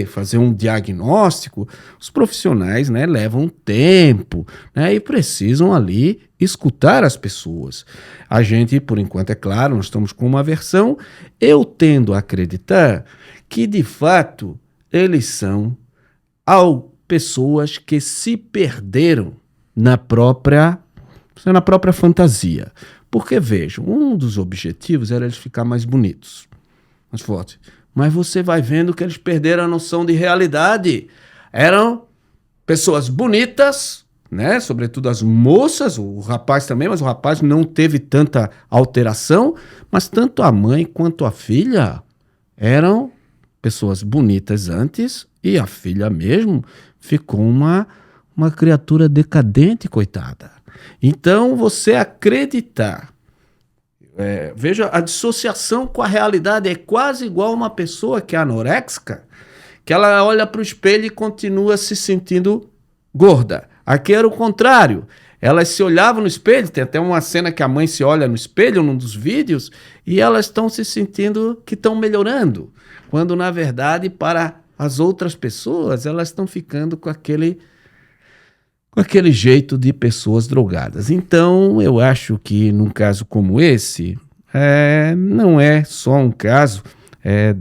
fazer um diagnóstico, os profissionais levam tempo e precisam ali escutar as pessoas. A gente, por enquanto, é claro, nós estamos com uma versão, eu tendo a acreditar que, de fato, eles são pessoas que se perderam na própria fantasia. Porque, vejam, um dos objetivos era eles ficar mais bonitos, mais fortes. Mas você vai vendo que eles perderam a noção de realidade. Eram pessoas bonitas, né? Sobretudo as moças, o rapaz também, mas o rapaz não teve tanta alteração, mas tanto a mãe quanto a filha eram pessoas bonitas antes e a filha mesmo ficou uma criatura decadente, coitada. Então, você acreditar, veja, a dissociação com a realidade é quase igual a uma pessoa que é anoréxica, que ela olha para o espelho e continua se sentindo gorda. Aqui era o contrário. Elas se olhavam no espelho, tem até uma cena que a mãe se olha no espelho num dos vídeos, e elas estão se sentindo que estão melhorando, quando na verdade para as outras pessoas elas estão ficando com aquele jeito de pessoas drogadas. Então eu acho que num caso como esse, não é só um caso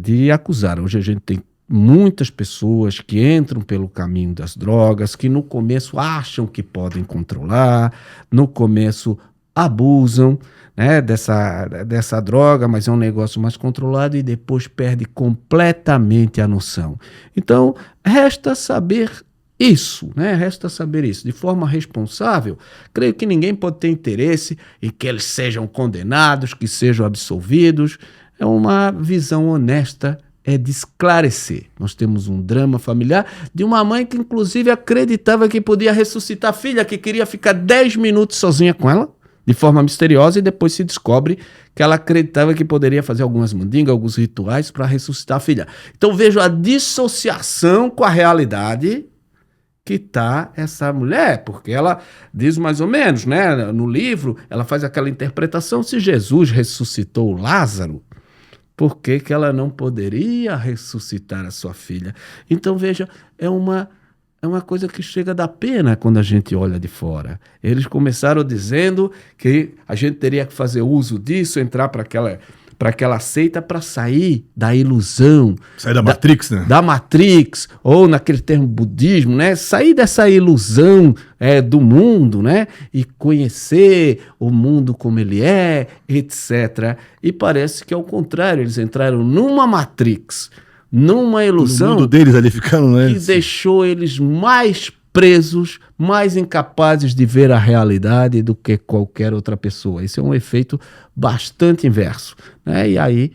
de acusar. Hoje a gente tem muitas pessoas que entram pelo caminho das drogas, que no começo acham que podem controlar, no começo abusam, né, dessa droga, mas é um negócio mais controlado e depois perde completamente a noção. Então, resta saber isso, né? Resta saber isso. De forma responsável, creio que ninguém pode ter interesse em que eles sejam condenados, que sejam absolvidos. É uma visão honesta, de esclarecer. Nós temos um drama familiar de uma mãe que inclusive acreditava que podia ressuscitar a filha, que queria ficar 10 minutos sozinha com ela, de forma misteriosa, e depois se descobre que ela acreditava que poderia fazer algumas mandingas, alguns rituais para ressuscitar a filha. Então vejo a dissociação com a realidade que está essa mulher, porque ela diz mais ou menos, né, no livro, ela faz aquela interpretação: se Jesus ressuscitou Lázaro, por que ela não poderia ressuscitar a sua filha? Então, veja, é uma coisa que chega a dar pena quando a gente olha de fora. Eles começaram dizendo que a gente teria que fazer uso disso, entrar para aquela seita para sair da ilusão. Sair da Matrix, né? Da Matrix, ou naquele termo budismo, né? Sair dessa ilusão do mundo, né? E conhecer o mundo como ele é, etc. E parece que é o contrário, eles entraram numa Matrix, numa ilusão. O mundo deles ali ficaram, né? Que deixou eles mais presos, mais incapazes de ver a realidade do que qualquer outra pessoa. Esse é um efeito bastante inverso, né? E aí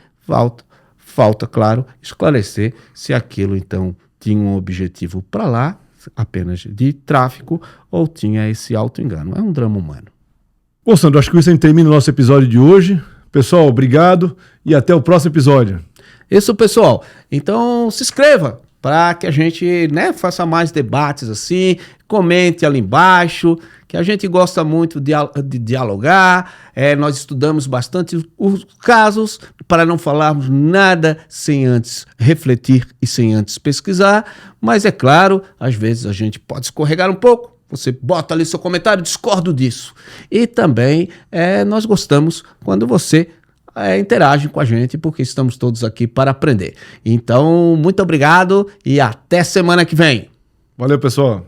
falta, claro, esclarecer se aquilo então tinha um objetivo para lá, apenas de tráfico, ou tinha esse auto-engano. É um drama humano. Bom, Sandro, acho que isso a gente termina o nosso episódio de hoje. Pessoal, obrigado e até o próximo episódio. Isso, pessoal. Então, se inscreva para que a gente, né, faça mais debates assim, comente ali embaixo, que a gente gosta muito de dialogar. Nós estudamos bastante os casos para não falarmos nada sem antes refletir e sem antes pesquisar, mas é claro, às vezes a gente pode escorregar um pouco. Você bota ali seu comentário: discordo disso. E também nós gostamos quando você interage com a gente, porque estamos todos aqui para aprender. Então, muito obrigado e até semana que vem. Valeu, pessoal.